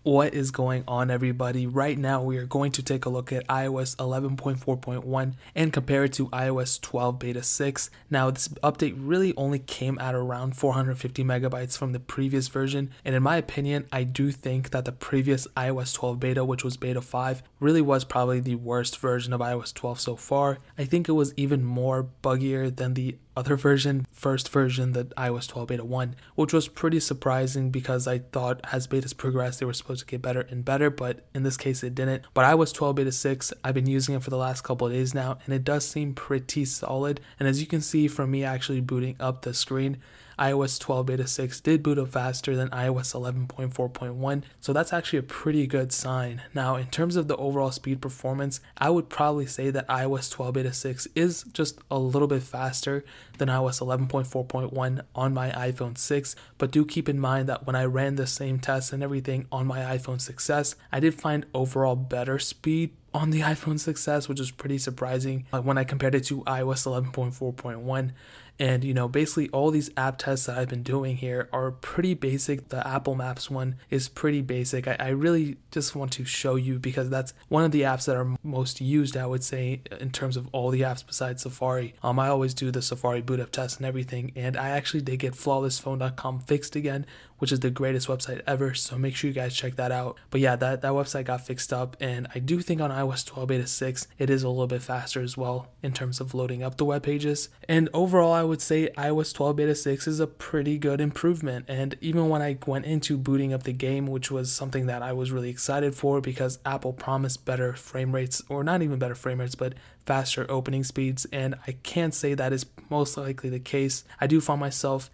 What is going on, everybody? Right now we are going to take a look at iOS 11.4.1 and compare it to iOS 12 beta 6. Now this update really only came at around 450 megabytes from the previous version, and in my opinion I do think that the previous iOS 12 beta, which was beta 5, really was probably the worst version of iOS 12 so far. I think it was even more buggier than the other version, first version, the iOS 12 beta 1, which was pretty surprising because I thought as betas progressed they were supposed to get better and better, but in this case it didn't. But iOS 12 beta 6, I've been using it for the last couple of days now, and it does seem pretty solid. And as you can see from me actually booting up the screen, iOS 12 beta 6 did boot up faster than iOS 11.4.1, so that's actually a pretty good sign. Now, in terms of the overall speed performance, I would probably say that iOS 12 beta 6 is just a little bit faster than iOS 11.4.1 on my iPhone 6, but do keep in mind that when I ran the same tests and everything on my iPhone 6s, I did find overall better speed on the iPhone 6s, which is pretty surprising when I compared it to iOS 11.4.1. And basically all these app tests that I've been doing here are pretty basic. The Apple Maps one is pretty basic. I really just want to show you because that's one of the apps that are most used, I would say, in terms of all the apps besides Safari. I always do the Safari boot up test and everything, and I actually did get flawlessphone.com fixed again, which is the greatest website ever, so make sure you guys check that out. But yeah, that website got fixed up, and I do think on iOS 12 beta 6 it is a little bit faster as well in terms of loading up the web pages. And overall I would say iOS 12 beta 6 is a pretty good improvement. And even when I went into booting up the game, which was something that I was really excited for because Apple promised better frame rates, or not even better frame rates, but faster opening speeds, and I can't say that is most likely the case. I do find myself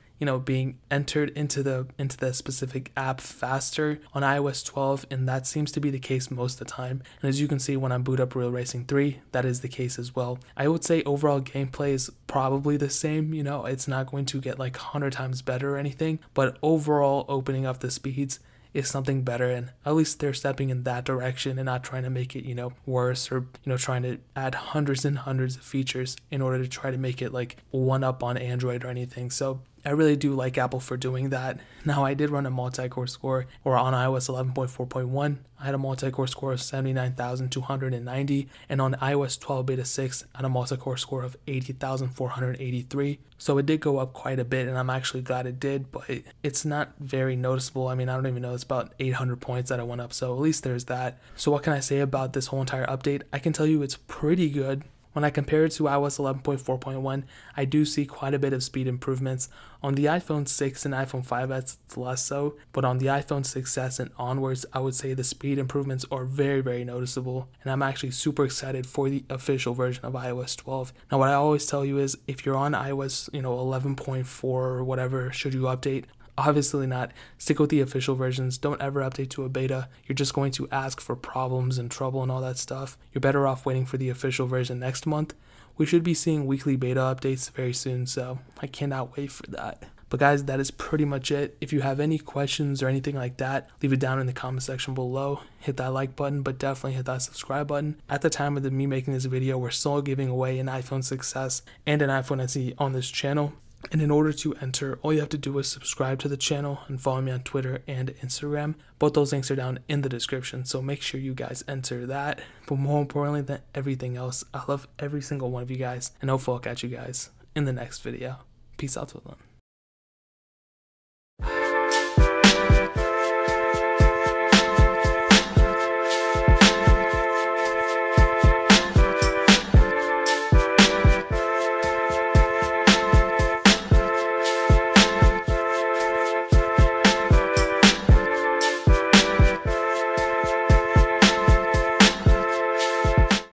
being entered into the specific app faster on iOS 12, and that seems to be the case most of the time. And as you can see when I boot up Real Racing 3, that is the case as well. I would say overall gameplay is probably the same, it's not going to get like 100 times better or anything, but overall opening up the speeds is something better, and at least they're stepping in that direction and not trying to make it worse, or trying to add hundreds and hundreds of features in order to try to make it like one up on Android or anything. So I really do like Apple for doing that. Now, I did run a multi-core score, or on iOS 11.4.1, I had a multi-core score of 79,290, and on iOS 12 beta 6, I had a multi-core score of 80,483. So it did go up quite a bit, and I'm actually glad it did, but it's not very noticeable. I mean, I don't even know, it's about 800 points that I went up, so at least there's that. So what can I say about this whole entire update? I can tell you it's pretty good. When I compare it to iOS 11.4.1, I do see quite a bit of speed improvements. On the iPhone 6 and iPhone 5s, it's less so, but on the iPhone 6s and onwards, I would say the speed improvements are very, very noticeable, and I'm actually super excited for the official version of iOS 12. Now, what I always tell you is, if you're on iOS 11.4 or whatever, should you update? Obviously not. Stick with the official versions. Don't ever update to a beta. You're just going to ask for problems and trouble and all that stuff. You're better off waiting for the official version next month. We should be seeing weekly beta updates very soon, so I cannot wait for that. But guys, that is pretty much it. If you have any questions or anything like that, leave it down in the comment section below. Hit that like button, but definitely hit that subscribe button. At the time of me making this video, we're still giving away an iPhone 6s and an iPhone SE on this channel. And in order to enter, all you have to do is subscribe to the channel and follow me on Twitter and Instagram. Both those links are down in the description, so make sure you guys enter that. But more importantly than everything else, I love every single one of you guys, and hopefully I'll catch you guys in the next video. Peace out to them.